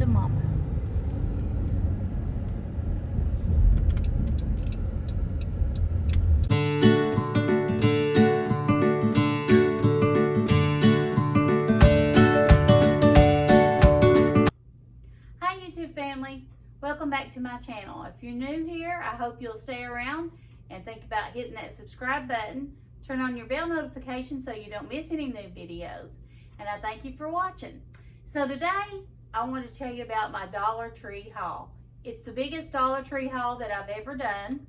to Mama. Hi YouTube family, welcome back to my channel. If you're new here, I hope you'll stay around and think about hitting that subscribe button. Turn on your bell notification so you don't miss any new videos. And I thank you for watching. So today, I want to tell you about my Dollar Tree haul. It's the biggest Dollar Tree haul that I've ever done.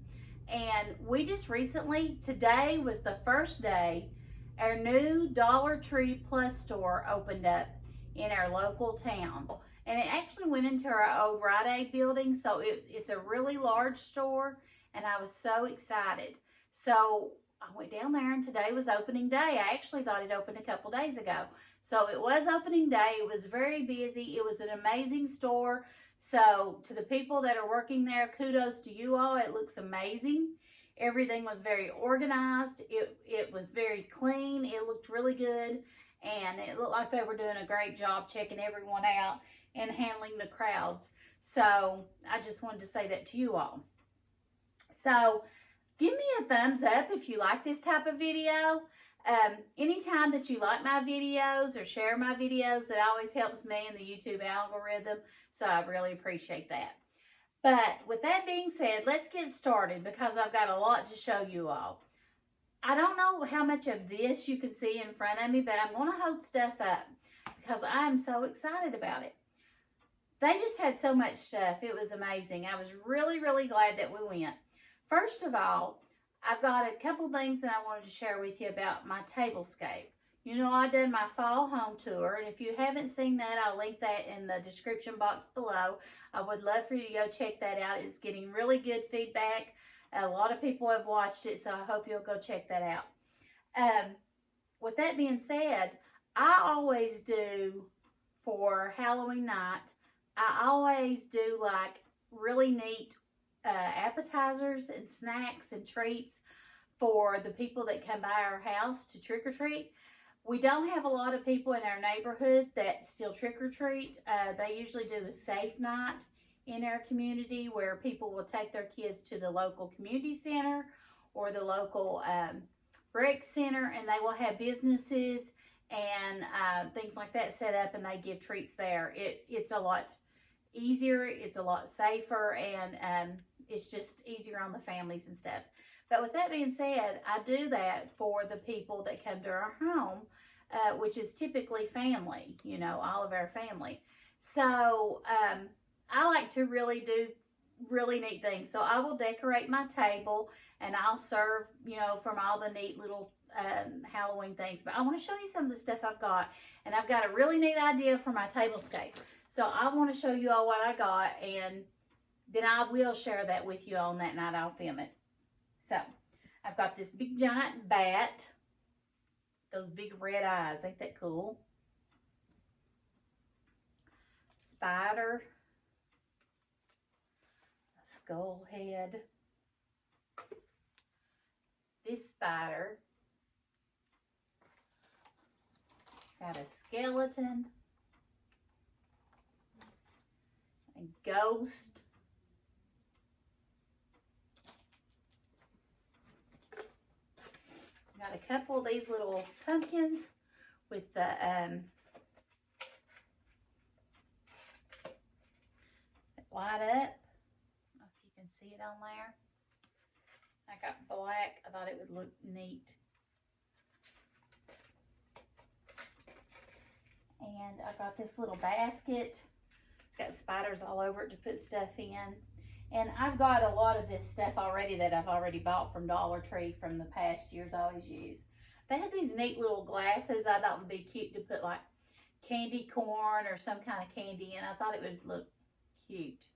And we just recently, today was the first day, our new Dollar Tree Plus store opened up in our local town. And it actually went into our old Rite Aid building, so it's a really large store, and I was so excited. So I went down there, and today was opening day. I actually thought it opened a couple days ago. So it was opening day. It was very busy. It was an amazing store. So to the people that are working there, kudos to you all. It looks amazing. Everything was very organized. It was very clean. It looked really good, and it looked like they were doing a great job checking everyone out and handling the crowds. So I just wanted to say that to you all. So give me a thumbs up if you like this type of video. Anytime that you like my videos or share my videos, that always helps me in the YouTube algorithm. So I really appreciate that. But with that being said, let's get started because I've got a lot to show you all. I don't know how much of this you can see in front of me, but I'm going to hold stuff up because I am so excited about it. They just had so much stuff. It was amazing. I was really, really glad that we went. First of all, I've got a couple things that I wanted to share with you about my tablescape. You know, I did my fall home tour, and if you haven't seen that, I'll link that in the description box below. I would love for you to go check that out. It's getting really good feedback. A lot of people have watched it, so I hope you'll go check that out. With that being said, I always do, for Halloween night, I always do like really neat appetizers and snacks and treats for the people that come by our house to trick-or-treat. We don't have a lot of people in our neighborhood that still trick-or-treat. They usually do a safe night in our community where people will take their kids to the local community center or the local rec center, and they will have businesses and things like that set up, and they give treats there. It's a lot easier, it's a lot safer, and it's just easier on the families and stuff. But with that being said, I do that for the people that come to our home, which is typically family, you know, all of our family. So I like to really do really neat things. So I will decorate my table, and I'll serve, you know, from all the neat little Halloween things. But I want to show you some of the stuff I've got, and I've got a really neat idea for my tablescape. So I want to show you all what I got, and then I will share that with you on that night. I'll film it. So I've got this big giant bat. Those big red eyes. Ain't that cool? Spider. A skull head. This spider. Got a skeleton. A ghost. Got a couple of these little pumpkins with the light up. I don't know if you can see it on there. I got black. I thought it would look neat. And I got this little basket. It's got spiders all over it to put stuff in. And I've got a lot of this stuff already that I've already bought from Dollar Tree from the past years I always use. They had these neat little glasses I thought would be cute to put like candy corn or some kind of candy in. I thought it would look cute.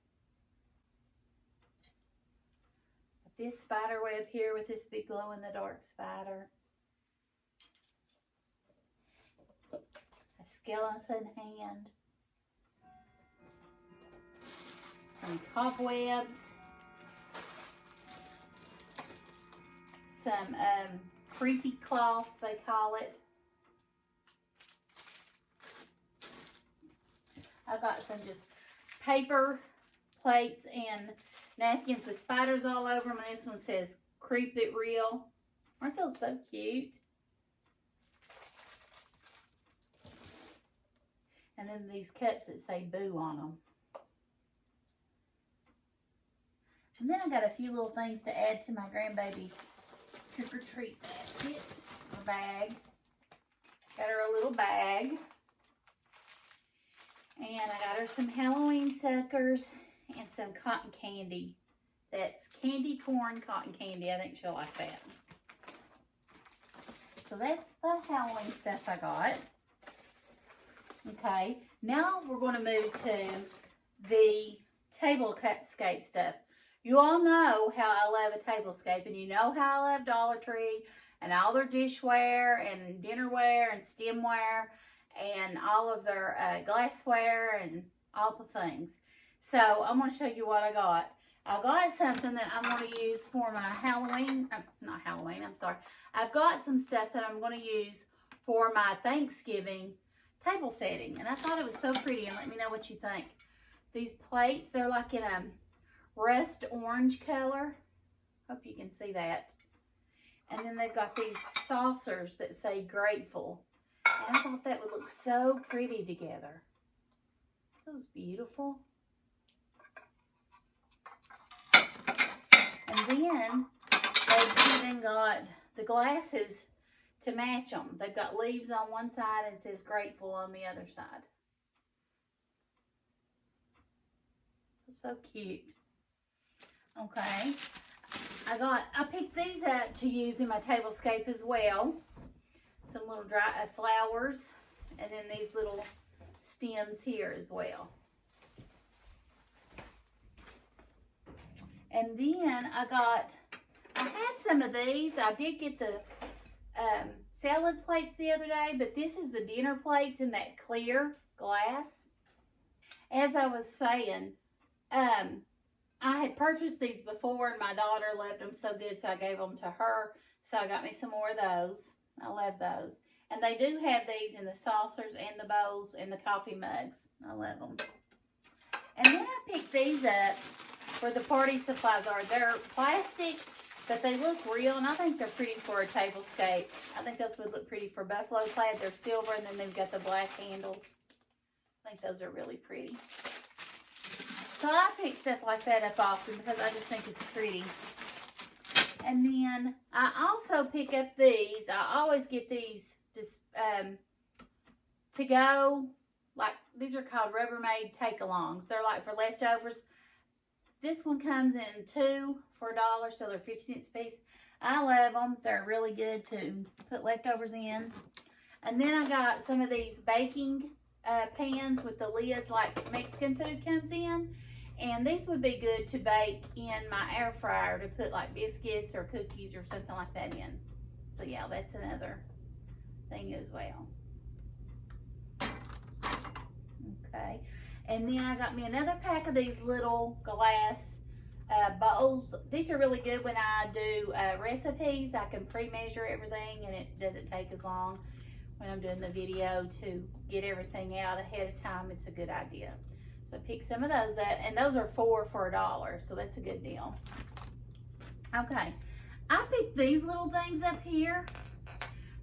But this spider web here with this big glow-in-the-dark spider. A skeleton hand. Some cobwebs, some creepy cloth, they call it. I've got some just paper plates and napkins with spiders all over them. And this one says, "Creep It Real." Aren't those so cute? And then these cups that say "Boo" on them. And then I got a few little things to add to my grandbaby's trick-or-treat basket, or bag. Got her a little bag. And I got her some Halloween suckers and some cotton candy. That's candy corn cotton candy. I think she'll like that. So that's the Halloween stuff I got. Okay, now we're going to move to the tablescape stuff. You all know how I love a tablescape, and you know how I love Dollar Tree and all their dishware and dinnerware and stemware and all of their glassware and all the things. So I'm going to show you what I got. I got something that I'm going to use for my Halloween, not Halloween, I'm sorry. I've got some stuff that I'm going to use for my Thanksgiving table setting. And I thought it was so pretty, and let me know what you think. These plates, they're like in a rust orange color. Hope you can see that. And then they've got these saucers that say "Grateful." And I thought that would look so pretty together. That was beautiful. And then they've even got the glasses to match them. They've got leaves on one side and it says "Grateful" on the other side. That's so cute. Okay. I picked these up to use in my tablescape as well. Some little dry flowers, and then these little stems here as well. And then I had some of these. I did get the salad plates the other day, but this is the dinner plates in that clear glass. As I was saying, I had purchased these before, and my daughter loved them so good, so I gave them to her. So I got me some more of those. I love those. And they do have these in the saucers and the bowls and the coffee mugs. I love them. And then I picked these up where the party supplies are. They're plastic, but they look real, and I think they're pretty for a tablescape. I think those would look pretty for buffalo plaid. They're silver, and then they've got the black handles. I think those are really pretty. So I pick stuff like that up often because I just think it's pretty. And then I also pick up these. I always get these just to go. Like, these are called Rubbermaid take-alongs. They're like for leftovers. This one comes in 2 for $1, so they're 50 cents a piece. I love them. They're really good to put leftovers in. And then I got some of these baking pans with the lids like Mexican food comes in. And these would be good to bake in my air fryer to put like biscuits or cookies or something like that in. So yeah, that's another thing as well. Okay. And then I got me another pack of these little glass bowls. These are really good when I do recipes. I can pre-measure everything, and it doesn't take as long when I'm doing the video to get everything out ahead of time. It's a good idea. So pick some of those up, and those are 4 for $1, so that's a good deal. Okay, I picked these little things up here.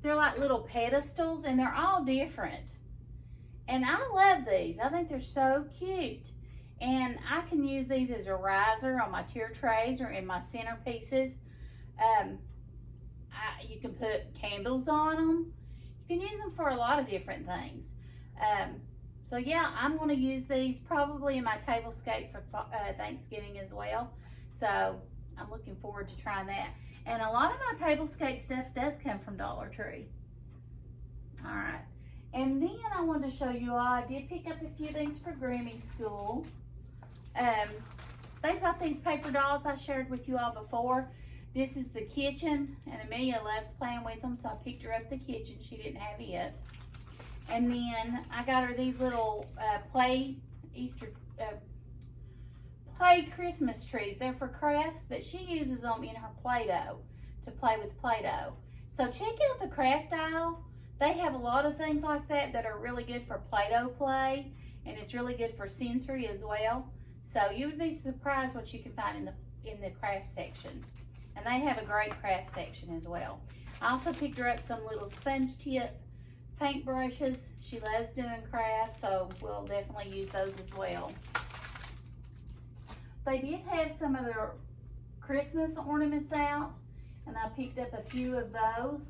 They're like little pedestals, and they're all different. And I love these. I think they're so cute. And I can use these as a riser on my tier trays or in my centerpieces. You can put candles on them. You can use them for a lot of different things. So yeah, I'm going to use these probably in my tablescape for Thanksgiving as well. So I'm looking forward to trying that. And a lot of my tablescape stuff does come from Dollar Tree. All right. And then I wanted to show you all, I did pick up a few things for Grammy School. They've got these paper dolls I shared with you all before. This is the kitchen, and Amelia loves playing with them, so I picked her up the kitchen. She didn't have it. And then I got her these little play Christmas trees. They're for crafts, but she uses them in her Play-Doh to play with Play-Doh. So check out the craft aisle. They have a lot of things like that that are really good for Play-Doh play, and it's really good for sensory as well. So you would be surprised what you can find in the craft section. And they have a great craft section as well. I also picked her up some little sponge tip paintbrushes. She loves doing crafts, so we'll definitely use those as well. They did have some of their Christmas ornaments out, and I picked up a few of those.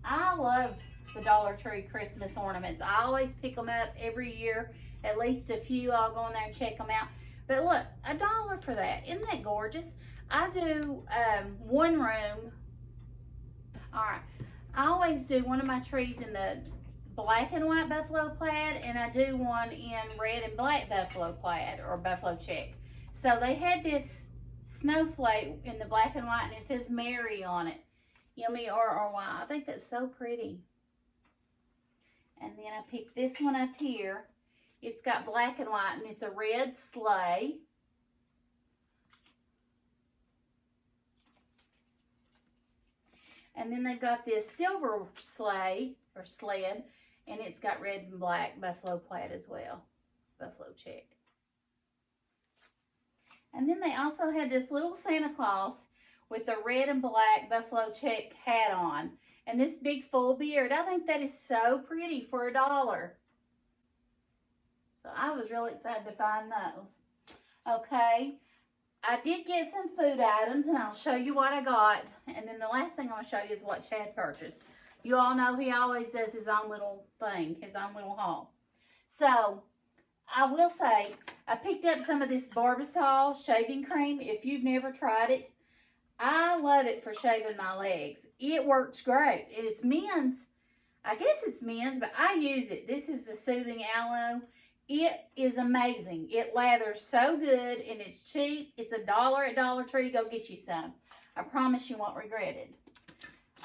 I love the Dollar Tree Christmas ornaments. I always pick them up every year, at least a few. I'll go in there and check them out. But look, $1 for that. Isn't that gorgeous? I do one room. All right, I always do one of my trees in the black and white buffalo plaid, and I do one in red and black buffalo plaid or buffalo check. So they had this snowflake in the black and white, and it says Mary on it. M-E-R-R-Y. I think that's so pretty. And then I picked this one up here. It's got black and white, and it's a red sleigh. And then they've got this silver sleigh, or sled, and it's got red and black buffalo plaid as well. Buffalo check. And then they also had this little Santa Claus with the red and black buffalo check hat on. And this big full beard. I think that is so pretty for $1. So I was really excited to find those. Okay. I did get some food items, and I'll show you what I got. And then the last thing I'm going to show you is what Chad purchased. You all know he always does his own little thing, his own little haul. So, I will say, I picked up some of this Barbisol shaving cream. If you've never tried it, I love it for shaving my legs. It works great. It's men's. I guess it's men's, but I use it. This is the Soothing Aloe. It is amazing. It lathers so good, and it's cheap. It's $1 at Dollar Tree. Go get you some. I promise you won't regret it.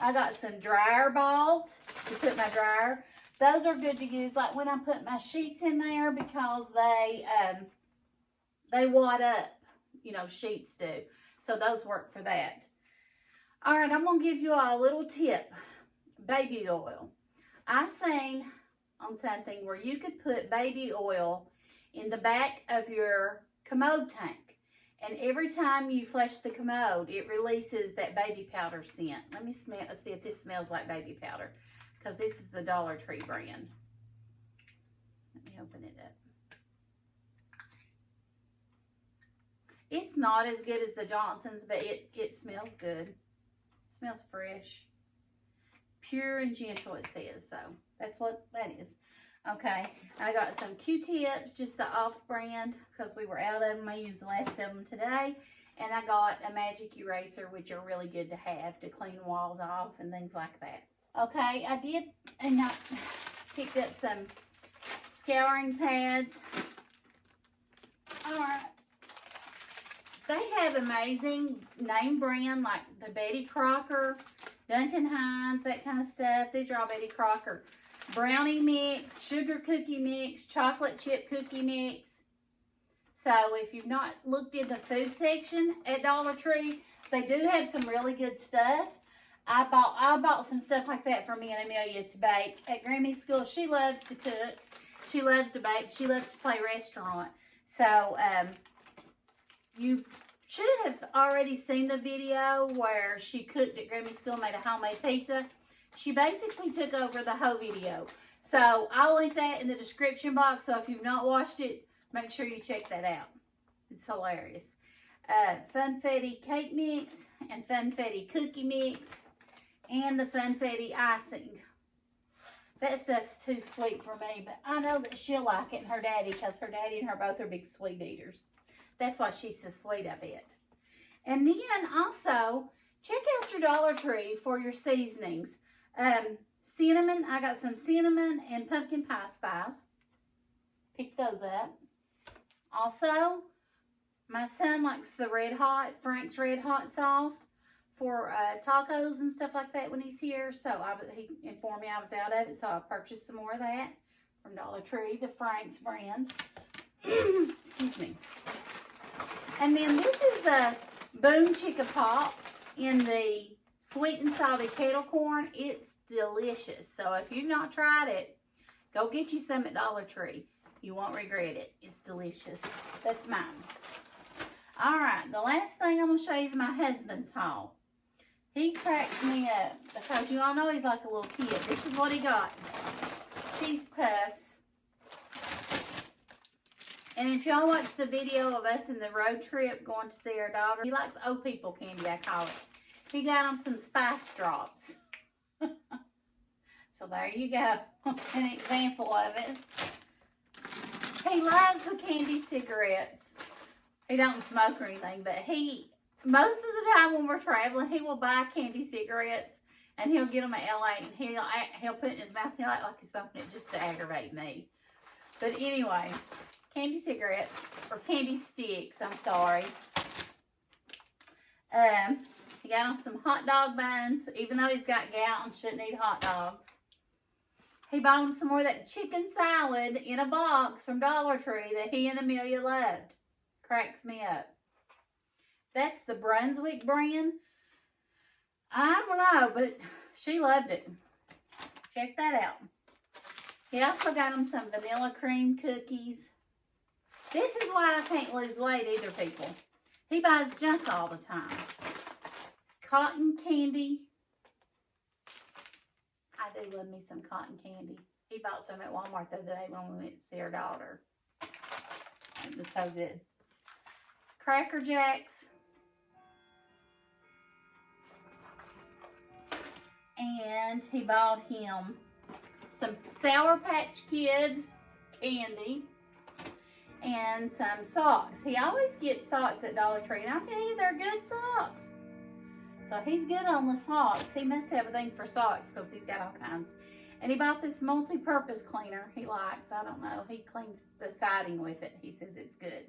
I got some dryer balls to put my dryer. Those are good to use, like when I put my sheets in there, because they wad up, you know, sheets do. So those work for that. All right, I'm going to give you all a little tip. Baby oil. I seen on something where you could put baby oil in the back of your commode tank. And every time you flush the commode, it releases that baby powder scent. Let me smell, let's see if this smells like baby powder, because this is the Dollar Tree brand. Let me open it up. It's not as good as the Johnson's, but it smells good. It smells fresh. Pure and gentle, it says, so that's what that is. Okay, I got some Q-tips, just the off-brand, because we were out of them. I used the last of them today. And I got a magic eraser, which are really good to have to clean walls off and things like that. Okay, I did, and I picked up some scouring pads. All right. They have amazing name brand, like the Betty Crocker, Duncan Hines, that kind of stuff. These are all Betty Crocker. Brownie mix, sugar cookie mix, chocolate chip cookie mix. So if you've not looked in the food section at Dollar Tree, they do have some really good stuff. I bought some stuff like that for me and Amelia to bake. At Grammy School, she loves to cook. She loves to bake. She loves to play restaurant. So you should have already seen the video where she cooked at Grammy School, made a homemade pizza. She basically took over the whole video. So I'll link that in the description box. So if you've not watched it, make sure you check that out. It's hilarious. Funfetti cake mix and Funfetti cookie mix and the Funfetti icing. That stuff's too sweet for me, but I know that she'll like it, and her daddy, because her daddy and her both are big sweet eaters. That's why she's so sweet, I bet. And then also, check out your Dollar Tree for your seasonings. Cinnamon, I got some cinnamon and pumpkin pie spice. Pick those up. Also, my son likes the Red Hot, Frank's Red Hot sauce for tacos and stuff like that when he's here. So he informed me I was out of it, so I purchased some more of that from Dollar Tree, the Frank's brand. Excuse me. And then this is the Boom Chicka Pop in the sweet and salty kettle corn. It's delicious. So if you've not tried it, go get you some at Dollar Tree. You won't regret it. It's delicious. That's mine. All right, the last thing I'm going to show you is my husband's haul. He cracks me up because you all know he's like a little kid. This is what he got. Cheese puffs. And if y'all watch the video of us in the road trip going to see our daughter, he likes old people candy, I call it. He got him some spice drops. So there you go. An example of it. He loves the candy cigarettes. He don't smoke or anything, but most of the time when we're traveling, he will buy candy cigarettes and he'll get them at LA and he'll put it in his mouth. He'll act like he's smoking it just to aggravate me. But anyway, candy cigarettes, or candy sticks, I'm sorry. He got him some hot dog buns, even though he's got gout and shouldn't eat hot dogs. He bought him some more of that chicken salad in a box from Dollar Tree that he and Amelia loved. Cracks me up. That's the Brunswick brand. I don't know, but she loved it. Check that out. He also got him some vanilla cream cookies. This is why I can't lose weight either, people. He buys junk all the time. Cotton candy. I do love me some cotton candy. He bought some at Walmart the other day when we went to see our daughter. It was so good. Cracker Jacks. And he bought him some Sour Patch Kids candy and some socks. He always gets socks at Dollar Tree, and I'll tell you, they're good socks. So he's good on the socks. He must have a thing for socks because he's got all kinds. And he bought this multi-purpose cleaner he likes. I don't know. He cleans the siding with it. He says it's good.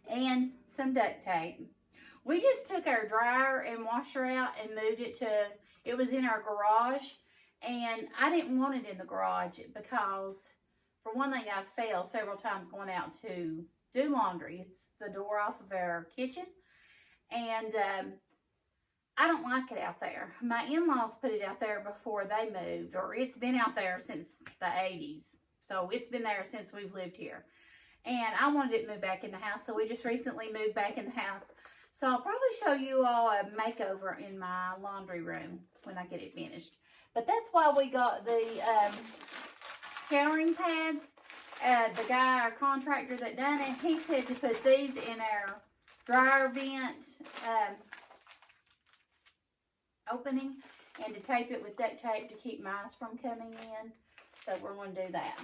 And some duct tape. We just took our dryer and washer out and moved it to, it was in our garage. And I didn't want it in the garage because, for one thing, I fell several times going out to do laundry. It's the door off of our kitchen. And I don't like it out there. My in-laws put it out there before they moved, or it's been out there since the 80s. So it's been there since we've lived here. And I wanted it moved back in the house, so we just recently moved back in the house. So I'll probably show you all a makeover in my laundry room when I get it finished. But that's why we got the scouring pads. The guy, our contractor that done it, he said to put these in our dryer vent opening and to tape it with duct tape to keep mice from coming in. So we're going to do that.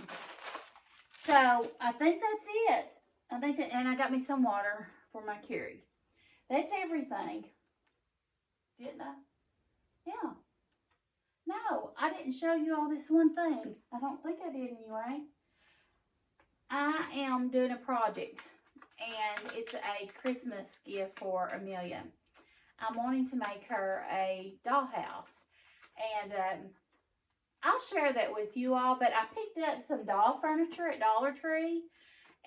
So I think that's it. And I got me some water for my Keurig. That's everything. Didn't I? Yeah. No, I didn't show you all this one thing. I don't think I did anyway. I am doing a project, and it's a Christmas gift for Amelia. I'm wanting to make her a dollhouse, and I'll share that with you all, but I picked up some doll furniture at Dollar Tree,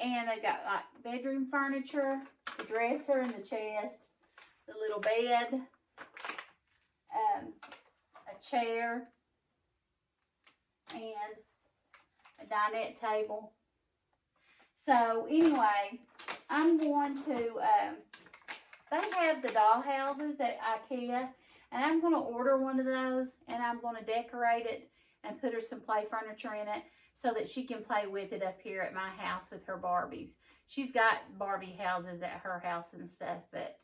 and they've got like bedroom furniture, the dresser and the chest, the little bed, a chair, and a dinette table. So anyway, I'm going to, they have the doll houses at IKEA, and I'm going to order one of those, and I'm going to decorate it and put her some play furniture in it so that she can play with it up here at my house with her Barbies. She's got Barbie houses at her house and stuff, but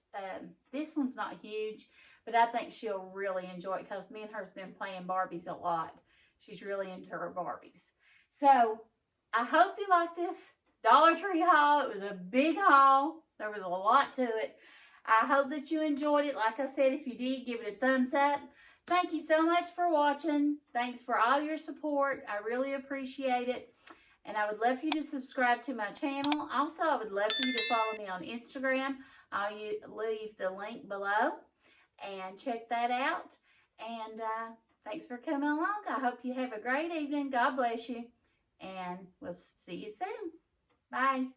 this one's not huge, but I think she'll really enjoy it because me and her's been playing Barbies a lot. She's really into her Barbies. So I hope you like this Dollar Tree haul. It was a big haul. There was a lot to it. I hope that you enjoyed it. Like I said, if you did, give it a thumbs up. Thank you so much for watching. Thanks for all your support. I really appreciate it. And I would love for you to subscribe to my channel. Also, I would love for you to follow me on Instagram. I'll leave the link below. And check that out. And thanks for coming along. I hope you have a great evening. God bless you. And we'll see you soon. Bye.